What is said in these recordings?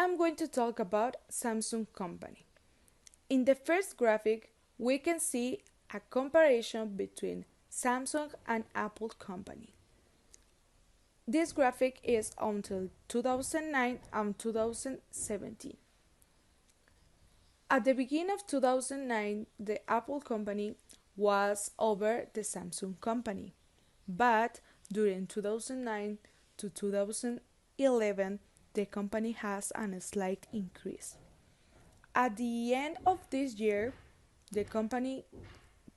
I'm going to talk about Samsung company. In the first graphic, we can see a comparison between Samsung and Apple company. This graphic is until 2009 and 2017. At the beginning of 2009, the Apple company was over the Samsung company, but during 2009 to 2011, the company has a slight increase. At the end of this year, the company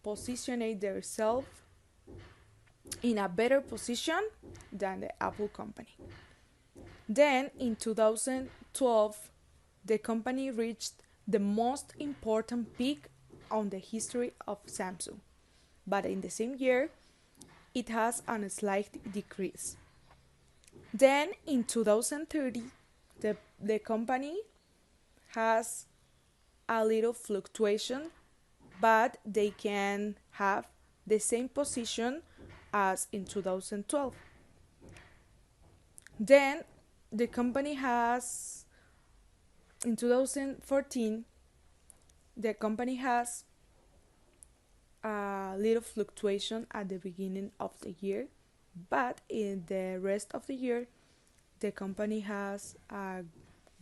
positioned themselves in a better position than the Apple company. Then in 2012, the company reached the most important peak on the history of Samsung, but in the same year, it has a slight decrease. Then in 2030, the company has a little fluctuation, but they can have the same position as in 2012. Then the company has, in 2014, the company has a little fluctuation at the beginning of the year, but in the rest of the year, the company has a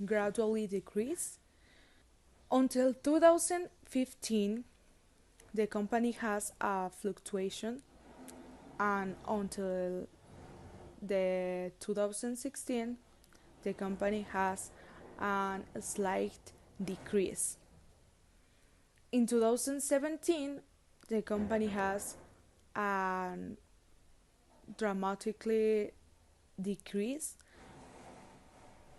gradually decrease. Until 2015, the company has a fluctuation, and until the 2016, the company has a slight decrease. In 2017, the company has a dramatically decrease,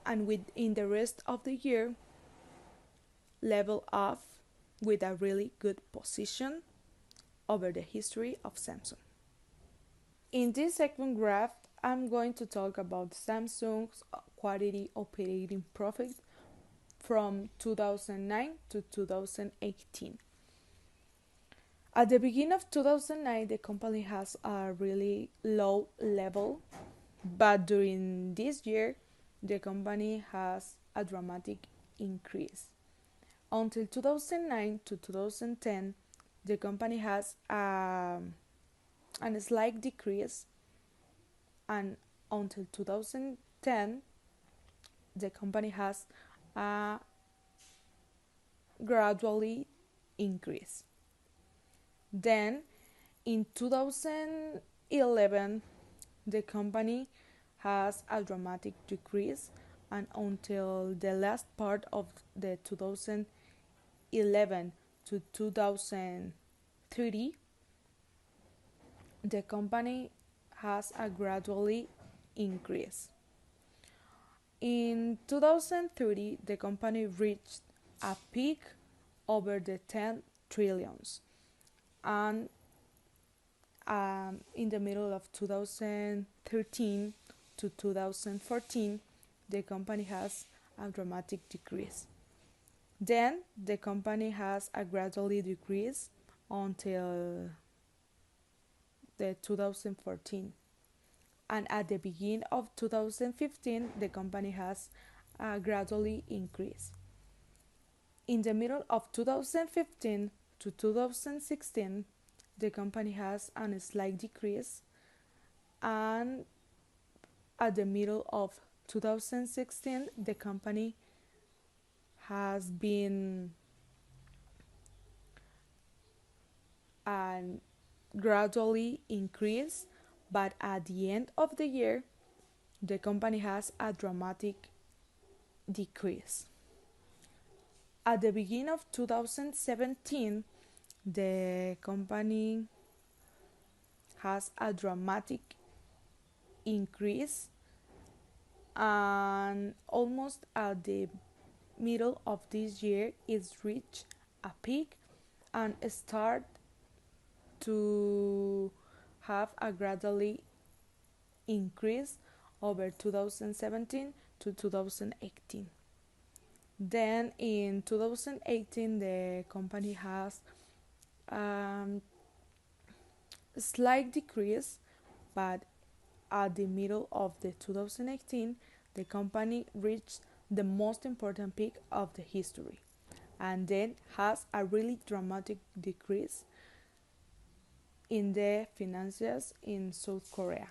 and within the rest of the year, level off with a really good position over the history of Samsung. In this second graph, I'm going to talk about Samsung's quarterly operating profit from 2009 to 2018. At the beginning of 2009, the company has a really low level, but during this year, the company has a dramatic increase. Until 2009 to 2010, the company has a slight decrease, and until 2010, the company has a gradually increase. Then in 2011, the company has a dramatic decrease, and until the last part of the 2011 to 2030, the company has a gradually increase. In 2030, the company reached a peak over the 10 trillions, and in the middle of 2013 to 2014, the company has a dramatic decrease. Then the company has a gradually decrease until the 2014, and at the beginning of 2015, the company has a gradually increase. In the middle of 2015 to 2016, the company has a slight decrease, and at the middle of 2016, the company has been gradually increase, but at the end of the year, the company has a dramatic decrease. At the beginning of 2017, the company has a dramatic increase, and almost at the middle of this year it's reached a peak and start to have a gradually increase over 2017 to 2018. Then in 2018, the company has a slight decrease, but at the middle of the 2018, the company reached the most important peak of the history, and then has a really dramatic decrease in the finances in South Korea.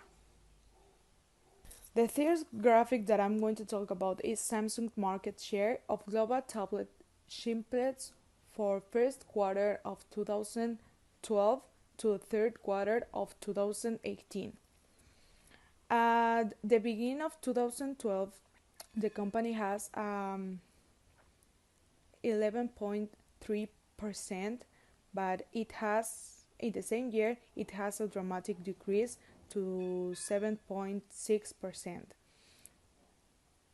The third graphic that I'm going to talk about is Samsung market share of global tablet shipments for first quarter of 2012 to third quarter of 2018. At the beginning of 2012, the company has 11.3%, but it has in the same year it has a dramatic decrease to 7.6%.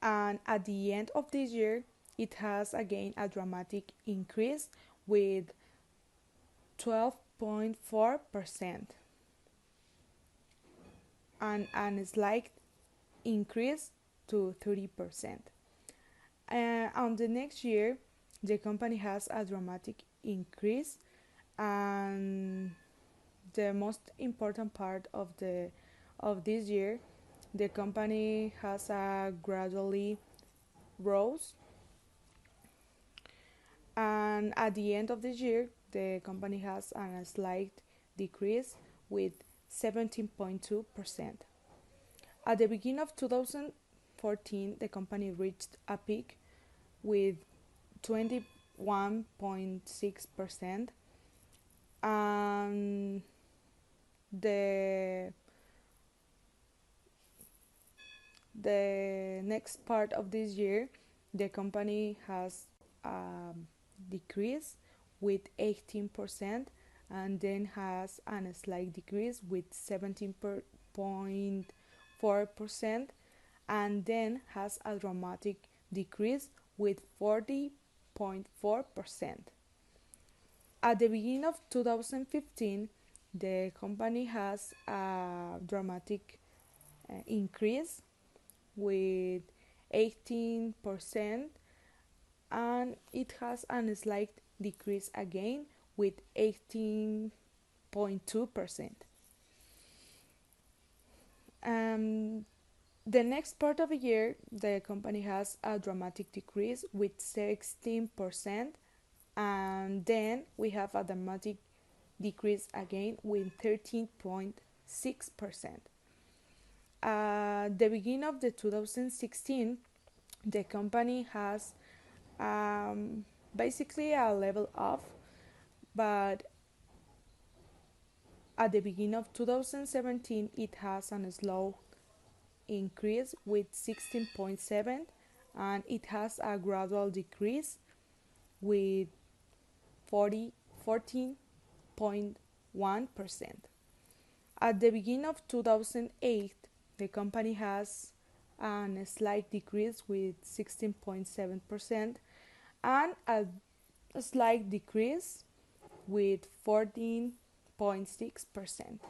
And at the end of this year, it has again a dramatic increase with 12.4% and a slight increase to 30%. On the next year, the company has a dramatic increase, and the most important part of this year, the company has a gradually rose, and at the end of this year, the company has a slight decrease with 17.2%. At the beginning of 2014, the company reached a peak with 21.6%, and the next part of this year, the company has decrease with 18%, and then has a slight decrease with 17.4%, and then has a dramatic decrease with 40.4%. At the beginning of 2015, the company has a dramatic increase with 18%, and it has a slight decrease again with 18.2%. The next part of the year, the company has a dramatic decrease with 16%, and then we have a dramatic decrease again with 13.6%. The beginning of the 2016, the company has basically a level up, but at the beginning of 2017, it has a slow increase with 16.7, and it has a gradual decrease with 14.1%. At the beginning of 2008, the company has a slight decrease with 16.7%, and a slight decrease with 14.6%.